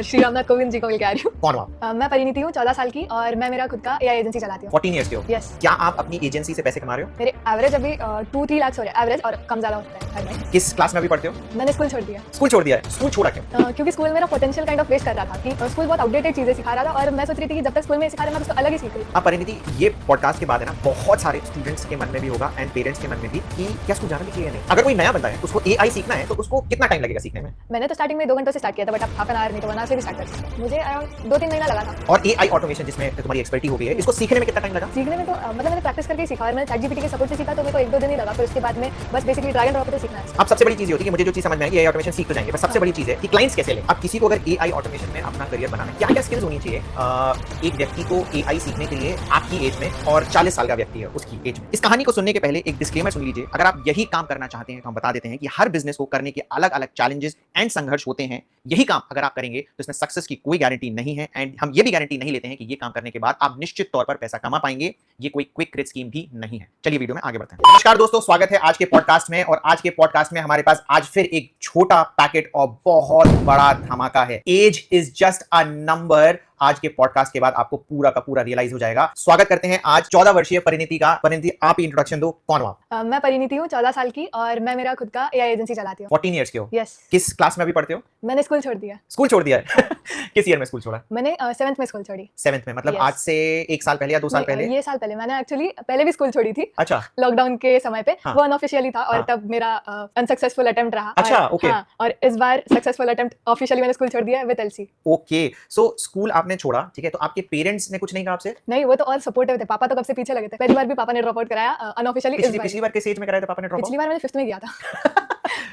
और श्री रामनाथ कोविंद जी को मिल के आ रही हूँ। कौन हो आप? मैं परिणीति हूँ, 14 साल की, और मैं मेरा खुद का एआई एजेंसी चलाती हूँ। 14 ईयर्स के हो? यस। क्या आप अपनी एजेंसी से पैसे कमा रहे हो? मेरे एवरेज अभी 2-3 लाख हो रहे हैं एवरेज, और कम ज्यादा होता है हर महीने। किस क्लास में अभी पढ़ते हो? मैंने स्कूल छोड़ दिया। स्कूल छोड़ दिया है? स्कूल छोड़ा क्यों? क्योंकि स्कूल मेरा पोटेंशियल काइंड ऑफ वेस्ट कर रहा था कि स्कूल बहुत आउटडेटेड चीजें सिखा रहा था, और मैं सोच रही थी कि जब तक स्कूल में सिखा रहा है मैं उसको अलग ही सीख रही हूँ। अब परिणीति, ये पॉडकास्ट के बाद है ना बहुत सारे स्टूडेंट्स के मन में भी होगा एंड पेरेंट्स के मन में भी कि क्या स्कूल जाना चाहिए या नहीं। अगर कोई नया बंदा है उसको एआई सीखना है तो उसको कितना टाइम लगेगा सीखने में? मैंने तो स्टार्टिंग में 2 घंटों से स्टार्ट किया था, बट अब हाफ एन आवर नहीं तो 1 आवर से भी स्टार्ट कर सकते हैं। मुझे अराउंड 2-3 महीना लगा था। और एआई ऑटोमेशन जिसमें तुम्हारी एक्सपर्टी हो गई है, इसको सीखने में कितना टाइम लगा? सीखने में तो मतलब मैंने प्रैक्टिस करके ही सीखा, और मैंने चैटजीपीटी के सपोर्ट से सीखा, तो मेरे को 1-2 दिन ही लगा। फिर उसके बाद में बस बेसिकली ड्रैग एंड ड्रॉप पे सीखना है। अब सबसे बड़ी चीज होती है कि मुझे जो चीज समझ में आई एआई ऑटोमेशन सीख तो जाएंगे, पर सबसे बड़ी चीज है कि क्लाइंट्स कैसे लें। अब किसी को अगर एआई ऑटोमेशन में अपना करियर बनाना है, क्या क्या स्किल्स होनी चाहिए एक व्यक्ति को एआई सीखने के लिए आपकी एज में, और 40 साल का व्यक्ति है उसकी एज में? इस कहानी को सुनने के पहले एक डिस्क्लेमर सुन लीजिए। अगर आप यही काम करना चाहते हैं तो हम बता देते हैं कि हर बिजनेस को करने के अलग अलग चैलेंजेस एंड संघर्ष होते हैं। यही काम अगर आप करेंगे तो इसमें सक्सेस की कोई गारंटी नहीं है, एंड हम ये भी गारंटी नहीं लेते हैं कि ये काम करने के बाद आप निश्चित तौर पर पैसा कमा पाएंगे। ये कोई क्विक रिच स्कीम भी नहीं है। चलिए वीडियो में आगे बढ़ते हैं। नमस्कार दोस्तों, स्वागत है आज के पॉडकास्ट में। और आज के पॉडकास्ट में हमारे पास आज फिर एक छोटा पैकेट और बहुत बड़ा धमाका है। Age is just a number. आज के पॉडकास्ट के बाद आपको पूरा का पूरा रियलाइज हो जाएगा। स्वागत करते हैं आज 14 वर्षीय परिणीति का। परिणीति, आप ही इंट्रोडक्शन दो, कौन हो आप? मैं परिणीति हूँ, 14 साल की, और मैं मेरा खुद का एआई एजेंसी चलाती हूँ। 14 ईयर्स के हो? यस। किस क्लास में अभी पढ़ते हो? मैंने स्कूल छोड़ दिया। स्कूल छोड़ दिया है? किस ईयर में स्कूल छोड़ा? मैंने 7th में स्कूल छोड़ी। 7th में, मतलब Yes. आज से 1 साल पहले या 2 साल पहले? ये साल पहले। मैंने एक्चुअली पहले भी स्कूल छोड़ी थी अच्छा। लॉकडाउन के समय पे। हाँ. वो अनऑफिशियली था, और हाँ. तब मेरा अनसक्सेसफुल अटेम्प्ट रहा। अच्छा, और, okay. हाँ, और इस बार सक्सेसफुल अटेम्प्ट ऑफिशियली मैंने स्कूल छोड़ दिया है with LC. Okay, so school आपने छोड़ा, ठीक है, तो आपके पेरेंट्स ने कुछ नहीं कहा आपसे? नहीं, वो तो और सपोर्टिव थे। पापा तो कब से पीछे लगे थे। पहली बार भी पापा ने ड्रॉप आउट कराया अनऑफिशियली। पिछली बार किस एज में कराया था पापा ने ड्रॉप पिछली बार मैंने 5th में किया था।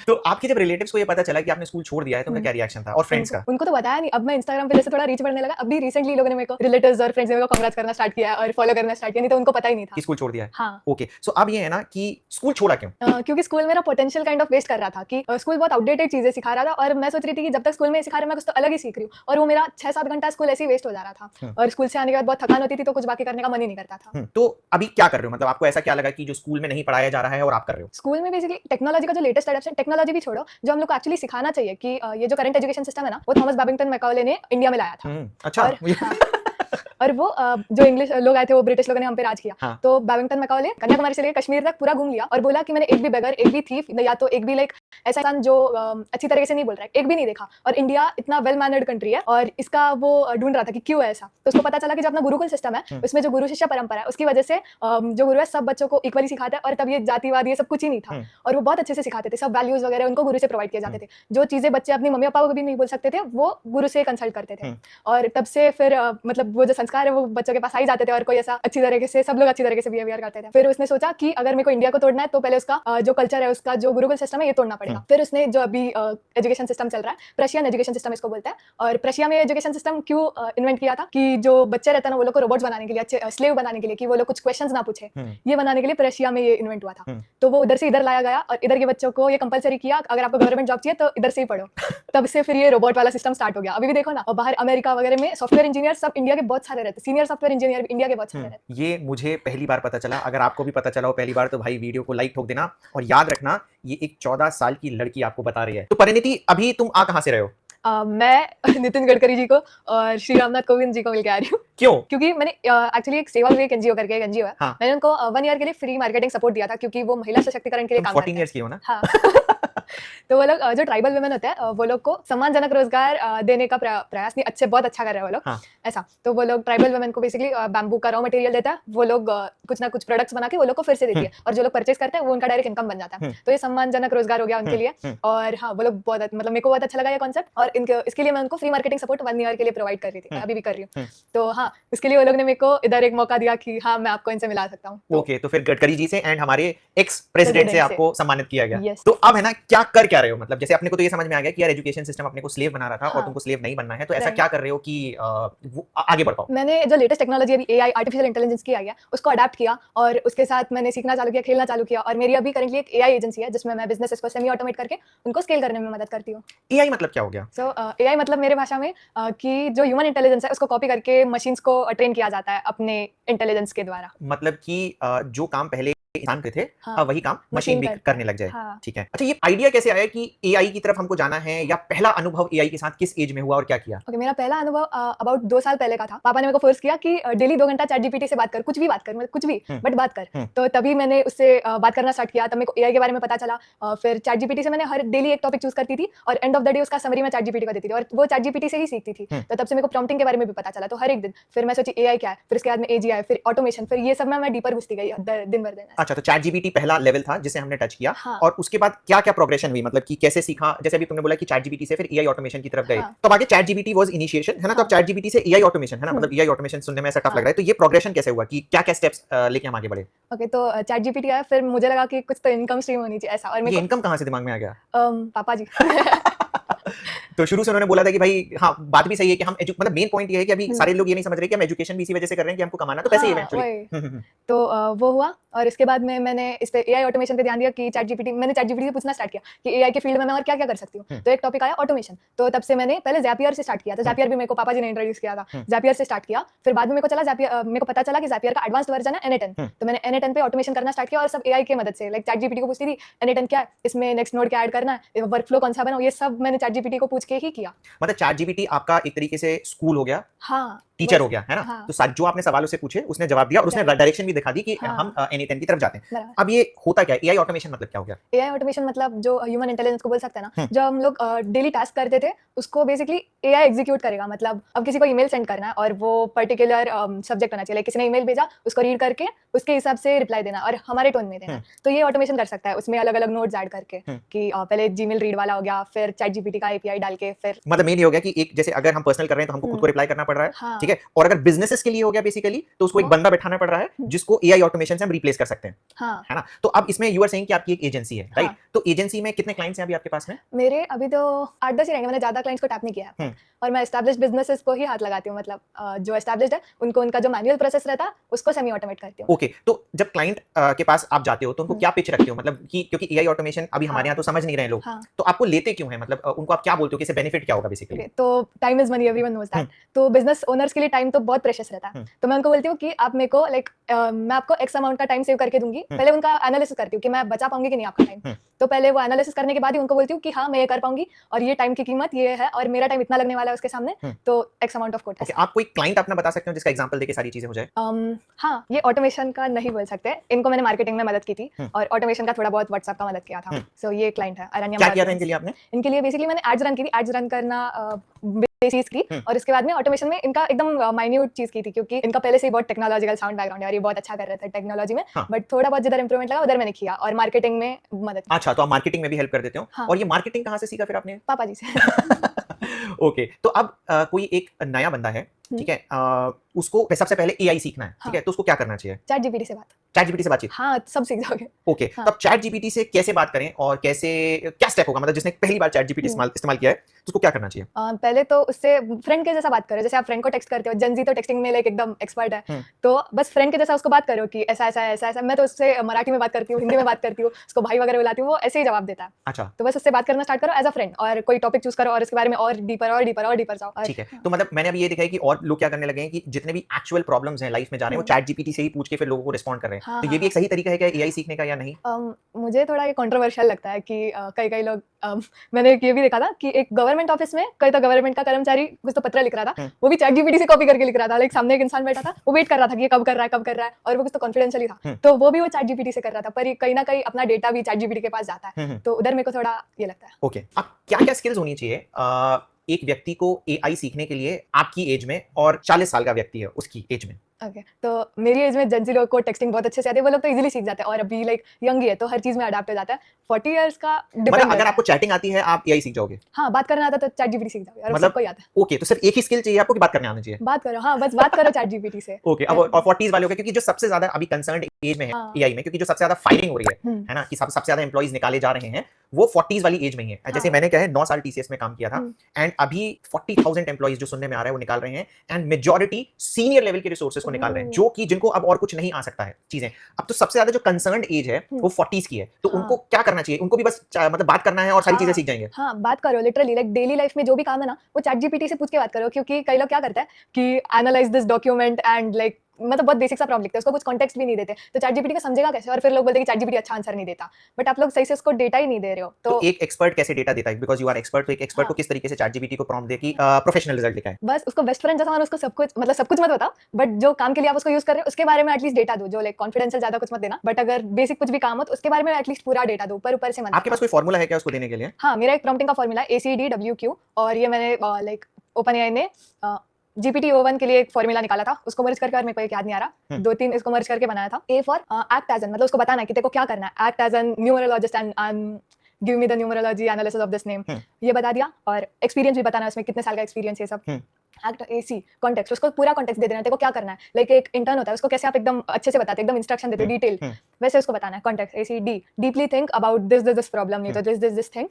तो आपके जब रिलेटिव्स को ये पता चला कि आपने स्कूल छोड़ दिया है तो उनका क्या रिएक्शन था, और फ्रेंड्स का? उनको तो बताया नहीं। अब मैं इंस्टाग्राम पे जैसे थोड़ा रीच बढ़ने लगा, अभी रिसेंटली लोगों ने मेरे को, रिलेटिव्स और फ्रेंड्स ने मेरे को कांग्रेस करना स्टार्ट किया है और फॉलो करना स्टार्ट किया, नहीं तो उनको पता ही नहीं था कि स्कूल छोड़ दिया है। हाँ। ओके, सो अब ये है ना कि स्कूल छोड़ा क्यों? क्योंकि स्कूल मेरा पोटेंशियल काइंड ऑफ वेस्ट कर रहा था कि स्कूल बहुत आउटडेटेड चीजें सिखा रहा था, और मैं सोच रही थी कि जब तक स्कूल में सिखा रहा है मैं कुछ तो अलग ही सीख रही हूँ, और वो मेरा 6-7 घंटा स्कूल ऐसे ही वेस्ट हो जा रहा था। और स्कूल से आने के बाद बहुत थकान होती थी, तो कुछ बाकी करने का मन ही नहीं करता था। तो अभी क्या कर रहे हो? मतलब आपको ऐसा क्या लगा कि जो स्कूल में नहीं पढ़ाया जा रहा है और आप कर रहे हो? स्कूल में बेसिकली टेक्नोलॉजी का जो लेटेस्ट एडेप्शन, टेक्नोलॉजी भी छोड़ो, जो हम लोग को एक्चुअली सिखाना चाहिए कि ये जो करंट एजुकेशन सिस्टम है ना, वो थॉमस बैबिंगटन मैकाले ने इंडिया में लाया था। अच्छा। और वो जो इंग्लिश लोग आए थे, वो ब्रिटिश लोगों ने हम पे राज किया। हाँ. तो बैबिंगटन मैकाले कन्याकुमारी से लेकर कश्मीर तक पूरा घूम लिया, और बोला कि मैंने एक भी बेगर, एक भी थीफ, या तो एक भी लाइक ऐसा इंसान जो अच्छी तरीके से नहीं बोल रहा है, एक भी नहीं देखा। और इंडिया इतना वेल मैनर्ड कंट्री है, और इसका वो ढूंढ रहा था कि क्यों है ऐसा। तो उसको पता चला कि जो अपना गुरुकुल सिस्टम है, उसमें जो गुरु शिष्य परंपरा है, उसकी वजह से जो गुरु है सब बच्चों को इक्वली सिखाता है, और तब ये जातिवाद ये सब कुछ ही नहीं था। और वो बहुत अच्छे से सिखाते थे, सब वैल्यूज वगैरह उनको गुरु से प्रोवाइड किए जाते थे। जो चीजें बच्चे अपनी मम्मी पापा को भी नहीं बोल सकते थे, वो गुरु से कंसल्ट करते थे। और तब से फिर मतलब वो जो संस्कार है वो बच्चों के पास आई जाते थे, और कोई ऐसा अच्छी तरीके से, सब लोग अच्छी तरीके से बिहेवियर करते थे। फिर उसने सोचा कि अगर मेरे को इंडिया को तोड़ना है तो पहले उसका जो कल्चर है, उसका जो गुरुकुल सिस्टम है, ये तोड़ना पड़ेगा। फिर उसने जो अभी एजुकेशन सिस्टम चल रहा है, प्रशियन एजुकेशन सिस्टम इसको बोलते हैं। और प्रशिया में एजुकेशन सिस्टम क्यों इन्वेंट किया था कि जो बच्चे रहते हैं ना, वो लोग को रोबोट्स बनाने के लिए, अच्छे स्लेव बनाने के लिए, कि वो लोग कुछ क्वेश्चंस ना पूछे, ये बनाने के लिए प्रशिया में ये इन्वेंट हुआ था। तो वो उधर से इधर लाया गया, और इधर के बच्चों को ये कंपलसरी किया, अगर आपको गवर्नमेंट जॉब चाहिए तो इधर से ही पढ़ो। तब से फिर ये रोबोट वाला सिस्टम स्टार्ट हो गया। अभी भी देखो ना, और बाहर अमेरिका वगैरह में सॉफ्टवेयर इंजीनियर सब इंडिया के बहुत सारे रहते हैं, सीनियर सॉफ्टवेयर इंजीनियर इंडिया के बहुत सारे रहते हैं। ये मुझे पहली बार पता चला। अगर आपको भी पता चला हो पहली बार तो भाई वीडियो को लाइक ठोक देना, और याद रखना ये एक 14 साल की लड़की आपको बता रही है। तो परिणीति, अभी तुम कहाँ से रहे हो? मैं नितिन गडकरी जी को और श्री रामनाथ कोविंद जी को मिल के आ रही हूँ। क्यों? क्योंकि मैंने एक्चुअली एक सेवा विवेक एनजीओ करके एक एनजीओ है। हाँ. मैंने उनको 1 ईयर के लिए फ्री मार्केटिंग सपोर्ट दिया था, क्योंकि वो महिला सशक्तिकरण के लिए काम करते हैं। 14 ईयर्स की हो ना? हाँ। तो वो लोग जो ट्राइबल वुमेन होते हैं, वो लोग को सम्मानजनक रोजगार देने का प्रयास, नहीं अच्छे, बहुत अच्छा कर रहे हैं वो लोग। हाँ. ऐसा तो वो लोग ट्राइबल वुमेन को बेसिकली बैम्बू का रॉ मटेरियल देता है, वो लोग कुछ ना कुछ प्रोडक्ट्स बना के वो लोग को फिर से देती है, और जो लोग परचेज करते हैं वो उनका डायरेक्ट इनकम बन जाता है। तो ये सम्मानजनक रोजगार हो गया उनके लिए। और हाँ, वो लोग बहुत, मतलब मेरे को बहुत अच्छा लगा ये कॉन्सेप्ट, और इसके लिए मैं उनको फ्री मार्केटिंग सपोर्ट 1 ईयर के लिए प्रोवाइड कर रही थी, अभी भी कर रही हूँ। तो हाँ, इसके लिए वो लोग ने मेरे को इधर एक मौका दिया कि हाँ, मैं आपको इनसे मिला सकता हूँ। ओके, तो फिर गडकरी जी से एंड हमारे एक्स प्रेसिडेंट से आपको सम्मानित किया गया। Yes. तो अब है ना, क्या कर क्या रहे हो? मतलब जैसे अपने को तो ये समझ में आ गया कि यार एजुकेशन सिस्टम अपने को स्लेव बना रहा था, और तुमको स्लेव नहीं बनना है, तो ऐसा क्या कर रहे हो कि आगे बढ़ पाओ? मैंने जो लेटेस्ट टेक्नोलॉजी अभी एआई, आर्टिफिशियल इंटेलिजेंस की आई है, उसको अडैप्ट किया, और उसके साथ मैंने सीखना चालू किया, खेलना चालू किया। और मेरी अभी करेंटली एक एआई एजेंसी है, जिसमें मैं बिजनेस को सेमी ऑटोमेट करके उनको स्केल करने में मदद करती हूँ। एआई मतलब क्या हो गया? सो एआई मतलब मेरे भाषा में कि जो ह्यूमन इंटेलिजेंस है, उसको कॉपी करके मशीन्स को ट्रेन किया जाता है अपने इंटेलिजेंस के द्वारा। मतलब कि जो काम पहले इंसान के थे हाँ, अब वही काम मशीन भी कर करने लग जाए। हाँ। ठीक है, अच्छा ये आइडिया कैसे आया कि एआई की तरफ हमको जाना है, या पहला अनुभव एआई के साथ किस एज में हुआ और क्या किया? ओके, मेरा पहला अनुभव अबाउट 2 साल पहले का था। पापा ने मेरे को फ़ोर्स किया कि डेली 2 घंटा चैटजीपीटी से बात कर, कुछ भी बात कर, मतलब कुछ भी, हुँ, बट बात कर। हुँ। तो तभी मैंने उससे बात करना स्टार्ट किया, तब मेरे को एआई के बारे में पता चला। फिर चैटजीपीटी से मैंने हर डेली एक टॉपिक चूज़ करती थी और एंड ऑफ द डे उसका समरी मैं चैटजीपीटी को देती थी और वो चैटजीपीटी से ही सीखती थी। हुँ। तो तब से मेरे को प्रॉम्प्टिंग के बारे में भी पता चला, तो हर एक दिन। फिर मैं सोची एआई क्या है, फिर उसके बाद में एजीआई, फिर ऑटोमेशन, फिर ये सब में मैं डीपर घुसती गई दिन भर दिन। अच्छा, तो चैट जीपीटी पहला लेवल था जिसे हमने टच किया, हाँ। और उसके बाद क्या-क्या प्रोग्रेशन हुई, मतलब कि कैसे सीखा? जैसे अभी तुमने बोला कि चैट जीपीटी से फिर एआई ऑटोमेशन की तरफ गए। हाँ। तो अब आगे चैट जीपीटी वाज़ इनिशिएशन, है ना? तो अब हाँ। चैट जीपीटी से एआई ऑटोमेशन, है ना? हुँ। मतलब एआई ऑटोमेशन सुनने में ऐसा टफ हाँ। लग रहा है। तो ये प्रोग्रेशन कैसे हुआ कि क्या-क्या स्टेप्स लेके हम आगे बढ़े? ओके, तो चैटजीपीटी आया, फिर मुझे लगा कि कुछ तो इनकम स्ट्रीम होनी चाहिए ऐसा, और मेरे ये को इनकम कहाँ से दिमाग में आ गया? पापा जी। तो शुरू से उन्होंने बोला था कि भाई हाँ, बात भी सही है कि हम मतलब मेन पॉइंट ये है कि अभी हुँ। सारे लोग ये नहीं समझ रहे कि हम एजुकेशन भी इसी वजह से कर रहे हैं कि हमको कमाना है, तो पैसे ही हाँ, इवेंचुअली। वही। तो वो हुआ, और इसके बाद में मैंने इस पे एआई ऑटोमेशन पे ध्यान दिया कि मैंने चैटजीपीटी से पूछना स्टार्ट किया कि एआई के फील्ड में मैं और क्या-क्या कर सकती हूँ। हुँ। तो एक टॉपिक आया ऑटोमेशन, तो तब से मैंने पहले ज़ैपियर से स्टार्ट किया, तो हुँ। ज़ैपियर भी मेरे को पापा जी ने इंट्रोड्यूस किया था। हुँ। ज़ैपियर से स्टार्ट किया, फिर बाद में मेरे को पता चला कि ज़ैपियर का एडवांस्ड वर्जन है n8n। हुँ। तो मैंने n8n पे ऑटोमेशन करना स्टार्ट किया, और सब एआई की मदद से, लाइक चैटजीपीटी को पूछती थी n8n क्या है, इसमें नेक्स्ट नोड क्या ऐड करना है, वर्कफ्लो कौन सा बनाऊँ, ये सब मैंने चैटजीपीटी को पूछ के ही किया। मतलब चैट जीपीटी आपका एक तरीके से स्कूल हो गया, हाँ, टीचर हो गया, है ना? हाँ। तो जो आपने सवाल उससे पूछे, उसने जवाब दिया और उसने डायरेक्शन भी दिखा दी कि हाँ। हम एन की तरफ जाते हैं। बराबर। अब ये होता क्या है? एआई ऑटोमेशन मतलब क्या हो गया? एआई ऑटोमेशन मतलब जो ह्यूमन इंटेलिजेंस को बोल सकते हैं ना, हुँ। जो हम लोग डेली टास्क करते थे, उसको बेसिकली एआई एग्जीक्यूट करेगा। मतलब अब किसी को ईमेल सेंड करना है और वो पर्टिकुलर सब्जेक्ट होना चाहिए, लाइक किसी ने ईमेल भेजा, उसको रीड करके उसके हिसाब से रिप्लाई देना और हमारे टोन में देना। हुँ। तो ये ऑटोमेशन कर सकता है, उसमें अलग-अलग नोड्स ऐड करके, हुँ। कि पहले जीमेल रीड वाला हो गया, फिर चैटजीपीटी का एपीआई डाल के, फिर मतलब मेन ये हो गया कि एक जैसे अगर हम पर्सनल कर रहे हैं तो हमको खुद को रिप्लाई करना पड़ रहा है, हाँ। ठीक है? और अगर बिज़नेसेस के लिए हो गया बेसिकली, तो उसको एक वो बंदा बैठाना पड़ रहा है जिसको एआई ऑटोमेशन से हम रिप्लेस कर सकते हैं, हाँ। है ना? तो अब इसमें यू आर सेइंग कि आपकी एक एजेंसी है, राइट? हाँ। तो एजेंसी में कितने क्लाइंट्स हैं अभी आपके पास में? मेरे अभी तो 8-10 ही रहेंगे, मैंने ज़्यादा क्लाइंट्स को टैप नहीं किया है। हुँ। और मैं एस्टैब्लिश्ड बिज़नेसेस को ही हाथ लगाती हूँ, मतलब जो एस्टैब्लिश्ड है, उनका जो मैनुअल प्रोसेस रहता है, उसको सेमी ऑटोमेट करती हूँ। ओके, तो जब क्लाइंट के पास आप जाते हो तो उनको क्या पिच रखते हो? मतलब कि क्योंकि एआई ऑटोमेशन अभी हमारे हाँ। यहाँ तो समझ नहीं रहे लोग, हाँ। तो आपको लेते क्यों हैं? मतलब उनको आप क्या बोलते हो कि इससे बेनिफिट क्या होगा बेसिकली? ओके, तो time is money, everyone knows that. तो बिज़नेस ओनर्स के लिए टाइम तो बहुत प्रेशियस रहता है। हुँ। तो मैं उनको बोलती हूँ कि आप मेरे को मैं आपको एक्स अमाउंट का टाइम सेव करके दूँगी। पहले उनका एनालिसिस करती हूँ कि मैं बचा पाऊँगी कि नहीं आपका टाइम। तो पहले वो एनालिसिस करने के बाद ही उनको बोलती हूँ कि हाँ, मैं ये कर पाऊँगी और ये टाइम की कीमत ये है और मेरा टाइम इतना लगने वाला है उसके सामने, तो X amount of quote okay, आप कोई क्लाइंट अपना बता सकते हो जिसका एग्जांपल देके सारी चीजें हो जाए? हाँ, ये ऑटोमेशन का नहीं बोल सकते। इनको मैंने मार्केटिंग में मदद की थी और ऑटोमेशन का थोड़ा बहुत व्हाट्सएप का मदद किया था। सो ये क्लाइंट है अरण्यम। क्या किया था इनके लिए आपने? इनके लिए बेसिकली मैंने एड्स रन की थी। एड्स रन करना बेसिस की, और इसके बाद में ऑटोमेशन में इनका एकदम माइन्यूट चीज़ की थी, क्योंकि इनका पहले से ही बहुत टेक्नोलॉजिकल साउंड बैकग्राउंड है और ये बहुत अच्छा कर रहे थे टेक्नोलॉजी में। हाँ। बट थोड़ा बहुत जिधर इंप्रूवमेंट लगा उधर मैंने किया और मार्केटिंग में मदद की। अच्छा, तो आप मार्केटिंग में भी हेल्प कर देते हो। हाँ। और ये मार्केटिंग कहाँ से सीखा फिर आपने? पापा जी से। ओके, तो अब कोई एक नया बंदा है, ठीक है? उसको सबसे पहले एआई सीखना है, ठीक है? तो उसको क्या करना चाहिए? चैट जीपीटी से बात। चैट जीपीटी से बातचीत? हाँ, सब सीख जाओगे। ओके, हाँ। तब चैट जीपीटी से कैसे बात करें और कैसे क्या स्टेप होगा? मतलब जिसने पहली बार चैट जीपीटी इस्तेमाल किया है, तो उसको क्या करना चाहिए? पहले तो उससे फ्रेंड के जैसा बात करो, जैसे आप फ्रेंड को टेक्स्ट करते हो। जेन ज़ी तो टेक्स्टिंग में लाइक एकदम एक्सपर्ट है, तो बस फ्रेंड के जैसा उसको बात करो कि ऐसा ऐसा ऐसा ऐसा। मैं तो उससे मराठी में बात करती हूँ, हिंदी में बात करती हूँ, उसको भाई वगैरह बुलाती हूँ, वो ऐसे ही जवाब देता है। अच्छा, तो बस उससे बात करना स्टार्ट करो एज अ फ्रेंड, और कोई टॉपिक चूज करो और इसके बारे में और डीपर जाओ। ठीक है। तो मतलब मैंने अभी ये देखा है कि और लोग क्या करने लगे हैं कि जितने भी एक्चुअल प्रॉब्लम्स हैं लाइफ में जा रहे हैं, वो चैट जीपीटी से ही पूछ के फिर लोगों को रिस्पॉन्ड कर रहे हैं। हाँ, तो ये भी एक सही तरीका है क्या एआई सीखने का या नहीं? मुझे थोड़ा ये कंट्रोवर्शियल लगता है कि कई लोग मैंने ये भी देखा था कि एक गवर्नमेंट ऑफिस में कोई तो गवर्नमेंट का कर्मचारी कुछ तो पत्र लिख रहा था, वो भी चैट जीपीटी से कॉपी करके लिख रहा था। लाइक सामने एक इंसान बैठा था, वो वेट कर रहा था कि ये कब कर रहा है, और वो कुछ तो कॉन्फिडेंशियल था, तो वो भी वो चैट जीपीटी से कर रहा था। पर कहीं ना कहीं अपना डेटा भी चैट जीपीटी के पास जाता है, तो उधर मेरे को थोड़ा ये लगता है। ओके, अब क्या-क्या स्किल्स होनी चाहिए एक व्यक्ति को एआई सीखने के लिए आपकी एज में, और 40 साल का व्यक्ति है उसकी एज में? ओके, तो मेरी एज में जेन ज़ी लोग को टेक्स्टिंग बहुत अच्छे से आती है, वो लोग तो इजीली सीख जाते हैं, और अभी लाइक यंग ही है तो हर चीज में अडैप्ट हो जाता है। 40 इयर्स का डिपेंड मतलब अगर आपको चैटिंग आती है आप एआई सीख जाओगे? हाँ, बात करना आता तो चैट जीपीटी सीख जाओगे, और मतलब सबको आता है। ओके, तो सिर्फ एक ही स्किल चाहिए आपको कि बात करने आना चाहिए? बात करो, हाँ, बस बात करो चैट जीपीटी से। ओके, अब और 40s वाले हो गए, क्योंकि जो सबसे ज्यादा अभी कंसर्न्ड एज में है हाँ। एआई में, क्योंकि जो सबसे ज्यादा फायरिंग हो रही है ना, कि सबसे ज्यादा एम्प्लॉइज निकाले जा रहे हैं, वो 40s वाली एज में ही है। जैसे मैंने क्या है 9 साल टीसीएस में काम किया था, एंड अभी 40,000 एम्प्लॉइज जो सुनने में आ रहा है वो निकाल रहे हैं, एंड मेजॉरिटी सीनियर लेवल के रिसोर्सेज को निकाल रहे हैं, जो कि जिनको अब और कुछ नहीं आ सकता है चीजें। अब तो सबसे ज्यादा जो कंसर्न्ड एज है वो 40s की है, तो उनको क्या करना चाहिए? उनको भी बस मतलब बात करना है और सारी चीजें सीख जाएंगे? हाँ, बात करो लिटरली, लाइक डेली लाइफ में जो भी काम है ना, वो चैट जीपीटी से पूछ के बात करो, क्योंकि कई लोग क्या करते हैं कि analyse this document and like मतलब बहुत बेसिक सा प्रॉब्लम लिखते हैं, उसको कुछ कॉन्टेक्स्ट भी नहीं देते, तो चैट जीपीटी को समझेगा कैसे? और फिर लोग बोलते हैं कि चैट जीपीटी अच्छा आंसर नहीं देता, बट आप लोग सही से उसको डेटा ही नहीं दे रहे हो। तो एक एक्सपर्ट कैसे डेटा देता है? बिकॉज़ यू आर एक्सपर्ट, तो एक एक्सपर्ट हाँ। को किस तरीके से चैट जीपीटी को प्रॉम्प्ट दे कि प्रोफेशनल रिजल्ट दिखाए? बस उसको बेस्ट फ्रेंड जैसा मानो, उसको सब कुछ मतलब सब कुछ मत बताओ, बट जो काम के लिए आप उसको यूज कर रहे हो उसके बारे में एटलीस्ट डेटा दो, जो लाइक कॉन्फिडेंशियल ज्यादा कुछ मत देना, बट अगर बेसिक कुछ भी काम हो तो उसके बारे में एटलीस्ट पूरा डेटा दो, ऊपर ऊपर से मत आपके बताओ। पास कोई फॉर्मूला है क्या उसको देने के लिए? हाँ, मेरा एक प्रॉम्प्टिंग का फॉर्मूला है ACDWQ, और ये मैंने लाइक ओपन एआई ने GPT-o1 के लिए एक फॉर्मूला निकाला था, उसको मर्ज करके, और मेरे को एक याद नहीं आ रहा, 2-3 इसको मर्ज करके बनाया था। A for act as an, मतलब उसको बताना है कि तेरे को क्या करना है, act as an numerologist and give me the numerology analysis of this name, ये बता दिया, और एक्सपीरियंस भी बताना है उसमें, कितने साल का एक्सपीरियंस, ये सब। एक्ट AC कॉन्टेक्स्ट, उसको पूरा कॉन्टेक्स्ट दे देना है, तेरे को क्या करना है, लाइक एक इंटर्न होता है, उसको कैसे आप एकदम अच्छे से बताते, एकदम इंस्ट्रक्शन देते, डिटेल, वैसे उसको बताना है। Context ACD, deeply think about this problem, नहीं तो दिस थिंग।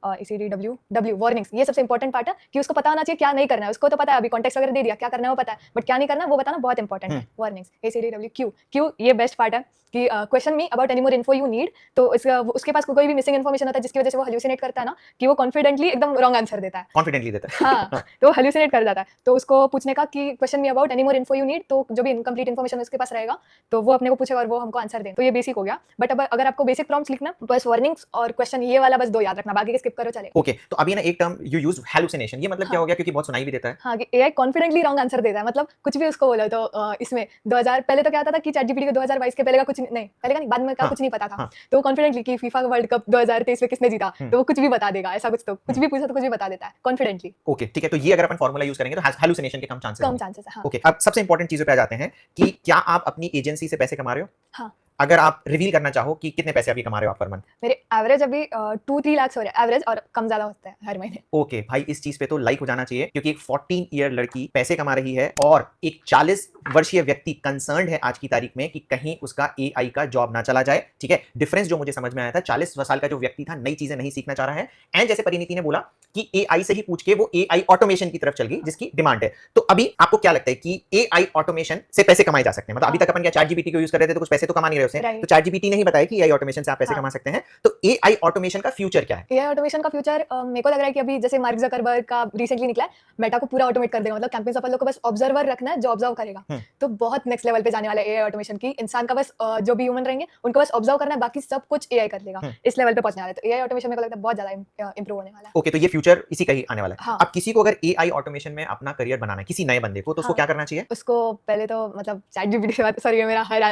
ACDW वार्निंग्स, ये सबसे इंपॉर्टेंट पार्ट है कि उसको पता होना चाहिए क्या नहीं करना है, उसको तो पता है, अभी कॉन्टेक्स्ट वगैरह दे दिया, क्या करना है वो पता है, बट क्या नहीं करना है वो बताना बहुत इंपॉर्टेंट है। वार्निंग्स ACDWQ, ये बेस्ट पार्ट है कि question me about any more info you need, तो उसके पास कोई भी मिसिंग इन्फॉर्मेशन होता है जिसकी वजह से वो हेलुसिनेट करता है ना, कि वो कॉन्फिडेंटली एकदम रॉन्ग आंसर देता है, कॉन्फिडेंटली देता है। हाँ, तो वो हेलुसिनेट कर जाता है, तो उसको पूछने का कि question me about any more info you need, तो जो भी इनकम्प्लीट इन्फॉर्मेशन उसके पास रहेगा तो वो अपने को पूछेगा और वो हमको आंसर दें, तो ये बेसिक हो गया। बट अब अगर आपको बेसिक प्रॉम्प्ट्स लिखना, बस वार्निंग्स और क्वेश्चन, ये वाला बस 2 याद रखना, बाकी के स्किप करो चले। ओके, तो अभी ना एक टर्म यू यूज्ड हैलुसिनेशन, ये मतलब क्या हो गया? क्योंकि बहुत सुनाई भी देता है। हाँ, कि एआई कॉन्फिडेंटली रॉन्ग आंसर देता है, मतलब कुछ भी उसको बोलो तो इसमें 2000 पहले तो क्या आता था कि चैट जीपीटी को 2022 के पहले का कुछ नहीं, पहले का नहीं, बाद में का कुछ नहीं पता था, तो वो कॉन्फिडेंटली कि फीफा वर्ल्ड कप 2023 में किसने जीता, तो वो कुछ भी बता देगा, ऐसा कुछ, तो कुछ भी पूछा तो कुछ भी बता देता है कॉन्फिडेंटली। ओके, ठीक है, तो ये अगर अपन फॉर्मूला यूज करेंगे तो हैलुसिनेशन के कम चांसेस कम चांसेस है, हाँ। ओके, अब सबसे इंपॉर्टेंट चीजों पे आ जाते हैं कि क्या आप अपनी एजेंसी से पैसे कमा रहे हो? हाँ। अगर आप रिवील करना चाहो कि कितने पैसे अभी कमा रहे हो आप पर मंथ? मेरे एवरेज अभी 2-3 लाख हो रहे हैं एवरेज, और कम ज्यादा होता है हर महीने। ओके भाई, इस चीज पे तो लाइक हो जाना चाहिए, क्योंकि एक 14 ईयर लड़की पैसे कमा रही है और एक 40 वर्षीय व्यक्ति कंसर्न्ड है आज की तारीख में कि कहीं उसका एआई का जॉब ना चला जाए। ठीक है, डिफरेंस जो मुझे समझ में आया था, 40 साल का जो व्यक्ति था नई चीजें नहीं सीखना चाह रहा है, एंड जैसे परिणीति ने बोला कि एआई से ही पूछ के वो एआई ऑटोमेशन की तरफ चल गई जिसकी डिमांड है। तो अभी आपको क्या लगता है कि एआई ऑटोमेशन से पैसे कमाए जा सकते हैं? मतलब अभी तक अपन क्या चैट जीपीटी को यूज कर रहे थे तो कुछ पैसे तो कमा नहीं रहे उससे, तो चैट जीपीटी ने ही बताया कि एआई ऑटोमेशन से आप पैसे कमा सकते हैं, तो एआई ऑटोमेशन का फ्यूचर क्या है? एआई ऑटोमेशन का फ्यूचर मेरे को लग रहा है कि अभी जैसे मार्क जकरबर्ग का रिसेंटली निकला है, मेटा को पूरा ऑटोमेट कर देगा, मतलब कैंपेन्स अपन लोग को बस ऑब्जर्वर रखना है जो ऑब्जर्व करेगा, तो बहुत नेक्स्ट लेवल पे जाने वाला है एआई ऑटोमेशन की। इंसान का बस जो भी ह्यूमन रहेंगे उनको बस ऑब्जर्व करना है, बाकी सब कुछ एआई कर लेगा, इस लेवल पे पहुंचने वाला है, तो एआई ऑटोमेशन मेरे को लगता है बहुत ज्यादा इंप्रूव होने वाला है। ओके, तो ये फ्यूचर इसी का ही आने वाला है। हाँ। अब किसी को अगर एआई ऑटोमेशन में अपना करियर बनाना है, किसी नए बंदे को, तो उसको क्या करना चाहिए? उसको पहले तो मतलब चैट जीपीटी से बात, सॉरी ये मेरा हर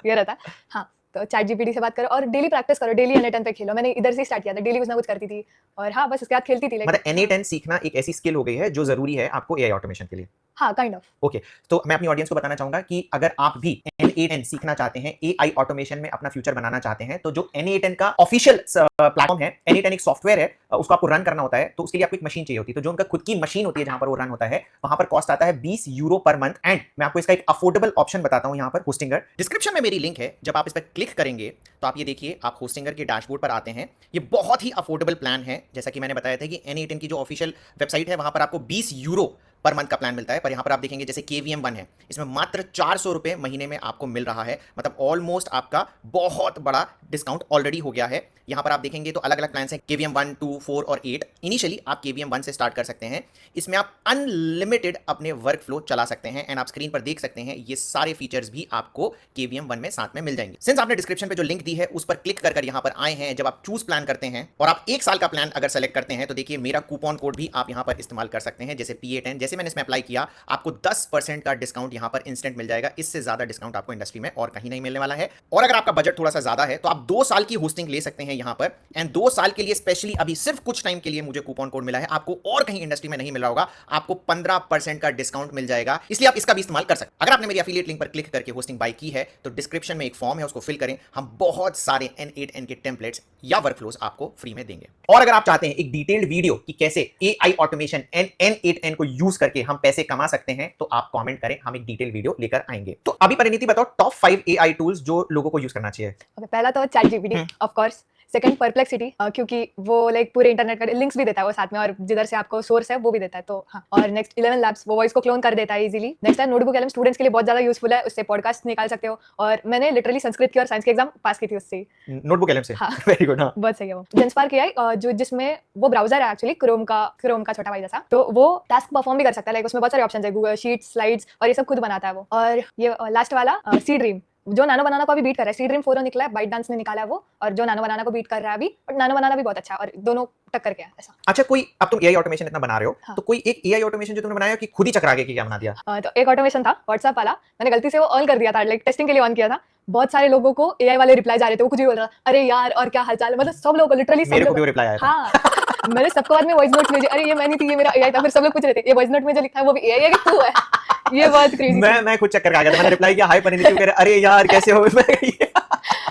ये रहता है, हाँ, तो चैट जीपीटी से बात करो और डेली प्रैक्टिस करो, डेली N8N पे खेलो, मैंने इधर से स्टार्ट किया था, डेली कुछ ना कुछ करती थी, और हाँ बस उसके बाद खेलती थी। मतलब N8N सीखना एक ऐसी स्किल हो गई है जो जरूरी है आपको एआई ऑटोमेशन के लिए। हाँ, काइंड ऑफ। ओके, तो मैं अपनी ऑडियंस को बताना चाहूंगा कि अगर आप भी N8N सीखना चाहते हैं, एआई ऑटोमेशन में अपना फ्यूचर बनाना चाहते हैं, तो जो N8N का ऑफिशियल प्लेटफॉर्म है, N8N एक सॉफ्टवेयर है, उसको आपको रन करना होता है, तो उसके लिए आपको एक मशीन चाहिए होती है, तो जो उनका खुद की मशीन होती है जहां पर वो रन होता है, वहां पर कॉस्ट आता है 20 यूरो पर मंथ। एंड मैं आपको इसका एक अफोर्डेबल ऑप्शन बताता हूं यहाँ पर, होस्टिंगर। डिस्क्रिप्शन में मेरी लिंक है, जब आप इस पर क्लिक करेंगे तो आप ये देखिए, आप होस्टिंगर के डैशबोर्ड पर आते हैं। ये बहुत ही अफोर्डेबल प्लान है, जैसा कि मैंने बताया था कि N8N की जो ऑफिशियल वेबसाइट है वहां पर आपको 20 यूरो पर मंथ का प्लान मिलता है, पर यहाँ पर आप देखेंगे जैसे KVM1 है, इसमें मात्र 400 रुपए महीने में आपको मिल रहा है, मतलब ऑलमोस्ट आपका बहुत बड़ा डिस्काउंट ऑलरेडी हो गया है। यहाँ पर आप देखेंगे तो अलग अलग प्लान हैं, KVM1, 2, 4 और 8। इनिशियली आप KVM1 से स्टार्ट कर सकते हैं, इसमें आप अनलिमिटेड अपने वर्क फ्लो चला सकते हैं, एंड आप स्क्रीन पर देख सकते हैं ये सारे फीचर्स भी आपको KVM1 में साथ में मिल जाएंगे। सिंस आपने डिस्क्रिप्शन पे जो लिंक दी है उस पर क्लिक कर यहाँ पर आए हैं, जब आप चूज प्लान करते हैं और आप 1 साल का प्लान अगर सेलेक्ट करते हैं, तो देखिए मेरा कूपन कोड भी आप यहाँ पर इस्तेमाल कर सकते हैं, जैसे P8N, जैसे मैंने इसमें अप्लाई किया, आपको 10% का डिस्काउंट यहाँ पर इंस्टेंट मिल जाएगा। इससे ज्यादा डिस्काउंट आपको इंडस्ट्री में और कहीं नहीं मिलने वाला है। और अगर आपका बजट थोड़ा सा ज्यादा है तो आप 2 साल की होस्टिंग ले सकते हैं यहाँ पर, एंड 2 साल के लिए स्पेशली अभी सिर्फ कुछ टाइम के लिए मुझे कूपन कोड मिला है, आपको और कहीं इंडस्ट्री में नहीं मिल रहा होगा, आपको 15% का डिस्काउंट मिल जाएगा, इसलिए आप इसका भी इस्तेमाल कर सकते हैं। अगर आपने मेरी एफिलिएट लिंक पर क्लिक करके होस्टिंग बाय की है तो डिस्क्रिप्शन में एक फॉर्म है, उसको फिल करें, हम बहुत सारे N8N के टेम्पलेट्स या वर्कफ्लोज आपको फ्री में देंगे। और अगर आप चाहते हैं एक डिटेल्ड वीडियो कि कैसे एआई ऑटोमेशन N8N को यूज करके हम पैसे कमा सकते हैं, तो आप कमेंट करें, हम एक डिटेल वीडियो लेकर आएंगे। तो अभी परिणीति बताओ टॉप 5 एआई टूल्स जो लोगों को यूज करना चाहिए। पहला तो chat GPT of course, second perplexity, क्योंकि वो लाइक पूरे इंटरनेट का लिंक्स भी देता है वो साथ में, और जिधर से आपको सोर्स है वो भी देता है, तो हाँ। और नेक्स्ट 11 लैब्स, वो वॉइस को क्लोन कर देता है इजीली। नेक्स्ट है नोटबुक एलएम, स्टूडेंट्स के लिए बहुत ज्यादा यूजफुल है, उससे पॉडकास्ट निकाल सकते हो, और मैंने लिटरली संस्कृत की और साइंस की एग्जाम पास की थी उससे। नोटबुक एलएम से? हाँ। Very good. हाँ, बहुत सही है वो। जेंस्पार्क एआई, जो जिसमें वो ब्राउजर है एक्चुअली, क्रोम का छोटा भाई जैसा, तो वो टास्क परफॉर्म भी कर सकता है, लाइक उसमें बहुत सारे ऑप्शंस है, गूगल शीट्स, स्लाइड्स, और ये सब खुद बनाता है वो। और ये लास्ट वाला सी ड्रीम, जो नानो बनाना को अभी बीट कर रहा है। सी ड्रीम 4 निकला है, बाइट डांस ने निकाला है वो, और जो नानो बनाना को बीट कर रहा है अभी, और नानो बनाना भी बहुत अच्छा है, और दोनों टक्कर के हैं ऐसा। अच्छा, कोई अब तुम एआई ऑटोमेशन इतना बना रहे हो, हाँ। तो कोई एक एआई ऑटोमेशन जो तुमने बनाया कि खुद ही चकरा गया कि क्या बना दिया? तो एक ऑटोमेशन था व्हाट्सएप वाला, मैंने गलती से वो ऑन कर दिया था, लाइक टेस्टिंग के लिए ऑन किया था। बहुत सारे लोगों को एआई वाले रिप्लाई जा रहे थे, वो कुछ भी बोल रहा था, अरे यार और क्या हालचाल, मतलब सब लोगों को लिटरली सब मेरे को लोग। भी वो रिप्लाई आया था। हाँ। मैंने सबको बाद में वॉइस नोट भेजे, अरे ये मैं नहीं थी, ये मेरा एआई था, फिर सब लोग पूछ रहे थे ये वॉइस नोट में जो लिखा है वो भी एआई है कि तू है। ये बहुत क्रेजी। मैं खुद चक्कर खा गया था। मैंने रिप्लाई किया, हाय परिणीति, कह रहे अरे यार कैसे हो।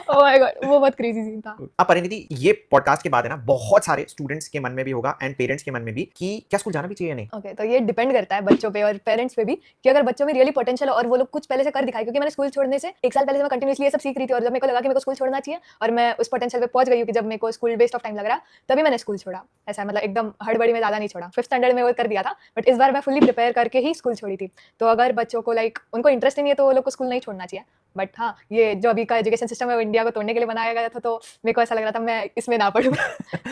ओह माय गॉड, वो बहुत क्रेजी सीन था। अब परिणीति, ये पॉडकास्ट के बाद है ना, बहुत सारे स्टूडेंट्स के मन में भी होगा एंड पेरेंट्स के मन में भी कि क्या स्कूल जाना भी चाहिए या नहीं। ओके, तो ये डिपेंड करता है बच्चों पे और पेरेंट्स पे भी, कि अगर बच्चों में रियली पोटेंशियल है और वो लोग कुछ पहले से कर दिखाए, क्योंकि मैंने स्कूल छोड़ने से 1 साल पहले से मैं कंटिन्यूअसली ये सब सीख रही थी, और जब मेरे को लगा कि मेरे को स्कूल छोड़ना चाहिए और मैं उस पोटेंशियल पे पहुंच गई हूं कि जब मेरे को स्कूल वेस्ट ऑफ टाइम लग रहा, तभी मैंने स्कूल छोड़ा। ऐसा मतलब एकदम हड़बड़ी में ज्यादा नहीं छोड़ा, 5th स्टैंडर्ड में वो कर दिया था, बट इस बार मैं फुली प्रिपेयर करके ही स्कूल छोड़ी थी। तो अगर बच्चों को लाइक उनको इंटरेस्ट नहीं है तो वो लोग को स्कूल नहीं छोड़ना चाहिए। बट हाँ, ये जो अभी का एजुकेशन सिस्टम है वो इंडिया को तोड़ने के लिए बनाया गया था, तो मेरे को ऐसा लग रहा था मैं इसमें ना पढ़ूं।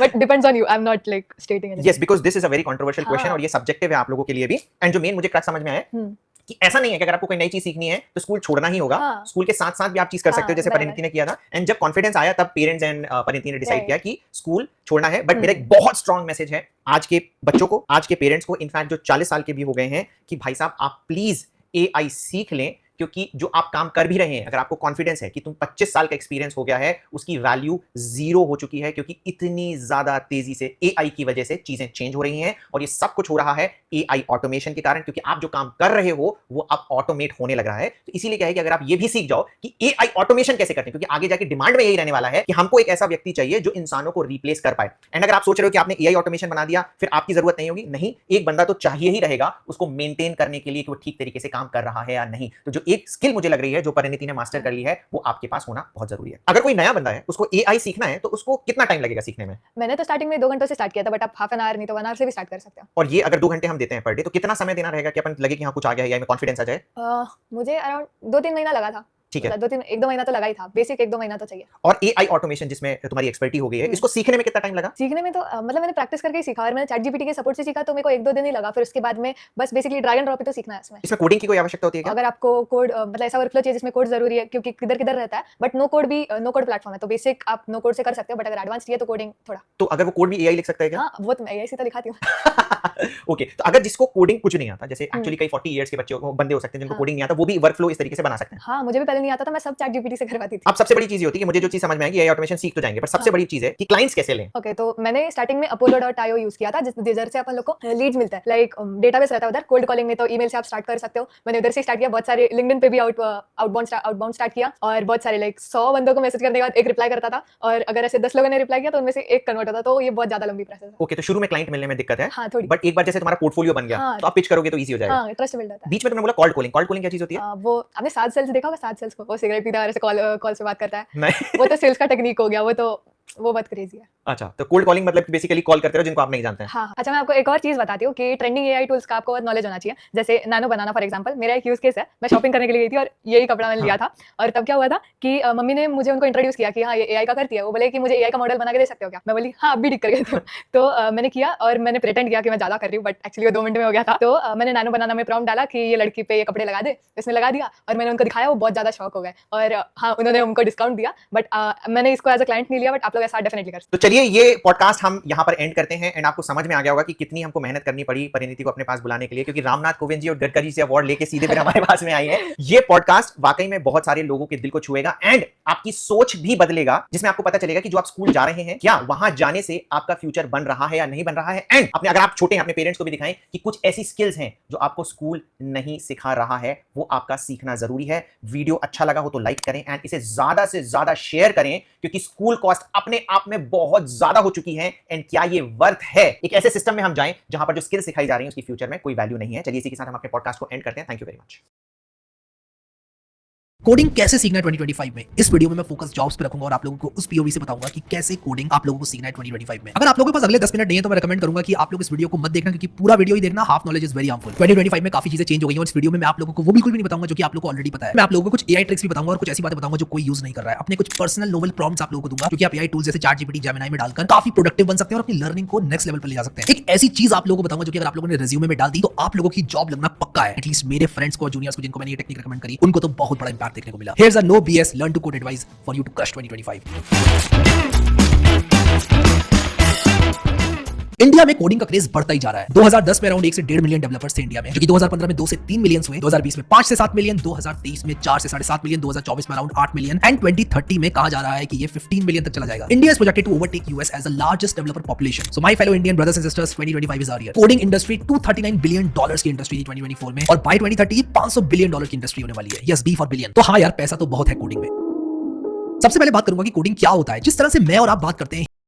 But depends on you, I am not like स्टेटिंग। Yes, because this is a very controversial question, हाँ। और ये सब्जेक्टिव है आप लोगों के लिए भी। एंड जो मेन मुझे क्रक्स समझ में आया कि ऐसा नहीं है कि अगर आपको कोई नई चीज सीखनी है तो स्कूल छोड़ना ही होगा। हाँ। स्कूल के साथ साथ भी आप चीज कर सकते हो, जैसे बराबर। परिणीति ने किया था। एंड जब कॉन्फिडेंस आया तब पेरेंट्स एंड परिणीति ने डिसाइड Right. किया कि स्कूल छोड़ना है। बट मेरा एक बहुत स्ट्रांग मैसेज है आज के बच्चों को, आज के पेरेंट्स को, इनफैक्ट जो 40 साल के भी हो गए हैं, कि भाई साहब आप प्लीज एआई सीख लें, क्योंकि जो आप काम कर भी रहे हैं, अगर आपको कॉन्फिडेंस है कि तुम 25 साल का एक्सपीरियंस हो गया है, उसकी वैल्यू 0 हो चुकी है, क्योंकि इतनी ज्यादा तेजी से एआई की वजह से चीजें चेंज हो रही हैं। और ये सब कुछ हो रहा है एआई ऑटोमेशन के कारण, क्योंकि आप जो काम कर रहे हो वो अब ऑटोमेट होने लग रहा है। तो इसीलिए क्या है कि अगर आप ये भी सीख जाओ कि एआई ऑटोमेशन कैसे करते हैं, क्योंकि आगे जाके डिमांड में यही रहने वाला है कि हमको एक ऐसा व्यक्ति चाहिए जो इंसानों को रिप्लेस कर पाए। एंड अगर आप सोच रहे हो कि आपने एआई ऑटोमेशन बना दिया फिर आपकी जरूरत नहीं होगी, नहीं, एक बंदा तो चाहिए ही रहेगा उसको मेंटेन करने के लिए कि वो ठीक तरीके से काम कर रहा है या नहीं। तो जो एक स्किल मुझे लग रही है जो परिणीति ने मास्टर कर ली है, वो आपके पास होना बहुत जरूरी है। अगर कोई नया बंदा है उसको एआई सीखना है तो उसको कितना टाइम लगेगा सीखने में? मैंने तो स्टार्टिंग में 2 घंटों से स्टार्ट किया था, बट आप हाफ एन आवर नहीं तो 1 आवर से भी स्टार्ट कर सकते हो। और ये अगर 2 घंटे हम देते हैं पर डे, तो कितना समय देना रहेगा कि अपन लगे कि हाँ कुछ आ गया है या में कॉन्फिडेंस आ जाए? मुझे अराउंड 2-3 महीना लगा था। ठीक है। मतलब 1-2 महीना तो लगा ही था, बेसिक 1-2 महीना तो चाहिए। और एआई ऑटोमेशन जिसमें तुम्हारी एक्सपर्टी हो गई है, इसको सीखने में कितना टाइम लगा? सीखने में तो मतलब मैंने प्रैक्टिस करके ही सीखा, और मैंने चैट जीपीटी के सपोर्ट से सीखा, तो मेरे को 1-2 दिन ही लगा। फिर उसके बाद में बस बेसिकली ड्रैग एंड ड्रॉप ही तो सीखना है इसमें। इसमें कोडिंग की कोई आवश्यकता होती है क्या? अगर आपको कोड मतलब ऐसा वर्कफ्लो चाहिए जिसमें कोड जरूरी है, क्योंकि किधर किधर रहता है, बट नो कोड भी नो कोड प्लेटफॉर्म है, तो बेसिक आप नो कोड से कर सकते हो, बट अगर एडवांस चाहिए तो कोडिंग थोड़ा। तो अगर वो कोड भी एआई लिख सकता है क्या? हाँ, वो तो मैं ऐसे तो लिखाती हूँ। ओके, तो अगर जिसको कोडिंग कुछ नहीं आता, जैसे एक्चुअली कई 40 इयर्स के बच्चे बंदे हो सकते हैं जिनको हाँ। कोडिंग नहीं आता, वो भी वर्कफ्लो इस तरीके से बना सकते हैं। हाँ, मुझे भी पहले नहीं आता था, मैं सब चैट जीपीटी से करवाती थी। अब सबसे बड़ी चीज ये होती है कि मुझे जो चीज समझ में आएगी, एआई ऑटोमेशन सीख तो जाएंगे, पर सबसे हाँ। बड़ी चीज है कि क्लाइंट्स कैसे लें। ओके, तो मैंने स्टार्टिंग में apollo.io यूज किया था, जिधर से अपन लोग को लीड्स मिलता है, लाइक डेटाबेस रहता है उधर। कोल्ड कॉलिंग में तो ईमेल से आप स्टार्ट कर सकते हो, मैंने उधर से स्टार्ट किया। बहुत सारे लिंक्डइन पे भी आउटबाउंड स्टार्ट किया, और बहुत सारे लाइक 100 बंदों को मैसेज करने के बाद एक रिप्लाई करता था, और अगर ऐसे 10 लोगों ने रिप्लाई किया तो उनमें से एक कन्वर्ट होता, तो ये बहुत ज्यादा लंबी प्रोसेस है। ओके, तो शुरू में क्लाइंट मिलने में दिक्कत है, हाँ, थोड़ी। बट एक बार जैसे तुम्हारा पोर्टफोलियो बन गया हाँ। तो आप पिच करोगे तो इजी हो जाएगा। हाँ, ट्रस्ट बिल्ड होता है। बीच में तुमने बोला कॉल्ड कॉलिंग, कॉल्ड कॉलिंग क्या चीज होती है? वो आपने 7 सेल्स देखा होगा, 7 सेल्स को वो सिगरेट पीता है और ऐसे कॉल से बात करता है। नहीं। वो तो सेल्स का टेक्निक हो गया, वो बहुत क्रेजी है। अच्छा, तो कोल्ड कॉलिंग मतलब बेसिकली कॉल करते रहो जिनको आप नहीं जानते हैं। हाँ, अच्छा मैं आपको एक और चीज बताती हूँ कि ट्रेंडिंग एआई टूल्स का आपको नॉलेज होना चाहिए। जैसे नानो बनाना फॉर एग्जांपल, मेरा एक यूज केस है। मैं शॉपिंग करने के लिए गई थी और यही कपड़ा मैंने लिया था, और तब क्या हुआ था कि मम्मी ने मुझे उनको इंट्रोड्यूस किया कि हाँ ये एआई का करती है। वो बोले कि मुझे एआई का मॉडल बना के दे सकते हो क्या? मैं बोली हाँ, अभी ठीक करके देती हूँ। तो मैंने किया और मैंने प्रिटेंड किया कि मैं ज्यादा कर रही हूँ, बट एक्चुअली वो 2 मिनट में हो गया था। तो मैंने नानो बनाना में प्रॉम्प्ट डाला कि ये लड़की पे ये कपड़े लगा दे, इसमें लगा दिया, और मैंने उनको दिखाया, वो बहुत ज्यादा शॉक हो गए। और हाँ, उन्होंने हमको डिस्काउंट दिया, बट मैंने इसको एज अ क्लाइंट नहीं लिया, बट आप लोग ऐसा डेफिनेटली कर सकते तो चलिए ये पॉडकास्ट हम यहाँ पर एंड करते हैं। एंड आपको समझ में आ गया होगा कि कितनी हमको मेहनत करनी पड़ी परिणीति को अपने पास बुलाने के लिए, क्योंकि रामनाथ कोविंद जी और गडकरी से अवार्ड लेके सीधे फिर हमारे पास में आई है। ये पॉडकास्ट वाकई में बहुत सारे लोगों के दिल को छुएगा एंड आपकी सोच भी बदलेगा, जिसमें आपको पता चलेगा कि जो आप स्कूल जा रहे हैं, क्या वहां जाने से आपका फ्यूचर बन रहा है या नहीं बन रहा है। एंड अपने अगर आप छोटे हैं, अपने पेरेंट्स को भी दिखाएं कि कुछ ऐसी स्किल्स हैं जो आपको स्कूल नहीं सिखा रहा है, वो आपका सीखना जरूरी है। वीडियो अच्छा लगा हो तो लाइक करें एंड इसे ज्यादा से ज्यादा शेयर करें, क्योंकि स्कूल कॉस्ट अपने आप में बहुत ज्यादा हो चुकी है। एंड क्या ये वर्थ है एक ऐसे सिस्टम में हम जाएं जहां पर जो स्किल सिखाई जा रही है उसकी फ्यूचर में कोई वैल्यू नहीं है। चलिए इसी के साथ हम अपने पॉडकास्ट को एंड करते हैं। Thank you very much. Coding कैसे सीखना है 2025 में? इस वीडियो में मैं फोकस जॉब्स पे रखूंगा और आप लोगों को उस पीओवी से बताऊंगा कि कैसे कोडिंग आप लोगों को सीखना है 2025 में। अगर आप लोगों के पास अगले 10 मिनट नहीं है तो मैं रेकमेंड करूंगा कि आप लोग इस वीडियो को मत देखना, क्योंकि पूरा वीडियो ही देखना, half knowledge is very harmful. 2025 में काफी चीजें चेंज हो गई हैं और इस वीडियो में मैं आप लोगों को वो बिल्कुल भी नहीं बताऊंगा जो कि आप लोगों को ऑलरेडी पता है। मैं आप लोगों को कुछ एआई ट्रिक्स भी बताऊंगा और कुछ ऐसी बातें बताऊंगा जो कोई यूज नहीं कर रहा है। अपने कुछ पर्सनल नोवेल प्रॉम्प्ट्स आप लोगों को दूंगा, क्योंकि आप एआई टूल्स जैसे चैटजीपीटी, जेमिनी में डालकर काफी प्रोडक्टिव बन सकते हैं और अपनी लर्निंग को नेक्स्ट लेवल पर ले जा सकते हैं। एक ऐसी चीज आप लोगों को बताऊंगा जो कि अगर आप लोगों ने रिज्यूमे में डाल दी तो आप लोगों की जॉब लगना पक्का है। एटलीस्ट मेरे फ्रेंड्स को, जूनियर्स को, जिनको मैंने ये टेक्निक रिकमेंड करी, उनको तो बहुत बड़ा इंपैक्ट देखने को मिला। Here's a no BS learn to code advice for you to crush 2025. India में कोडिंग का क्रेज बढ़ता ही जा रहा है। 2010 में अराउंड 1 से 1.5 मिलियन डेवलपर्स थे इंडिया में, जो कि 2015 में 2 से 3 मिलियन हुए, 2020 में 5 से 7 मिलियन, 2023 में 4 से 7.5 मिलियन, 2024 में अराउंड 8 मिलियन एंड 2030 में कहा जा रहा है कि ये 15 मिलियन तक चला जाएगा। India is projected to overtake US as the largest developer population. So my fellow Indian brothers and sisters, 2025 is our year. Coding industry $239 billion की इंडस्ट्री 2024 में, और बाय 2030 $500 बिलियन की इंडस्ट्री होने वाली है। Yes, B for billion. तो हाँ यार, पैसा तो बहुत है कोडिंग में। सबसे पहले बात करूंगा कि कोडिंग क्या होता है। जिस तरह से मैं और आप बात करते हैं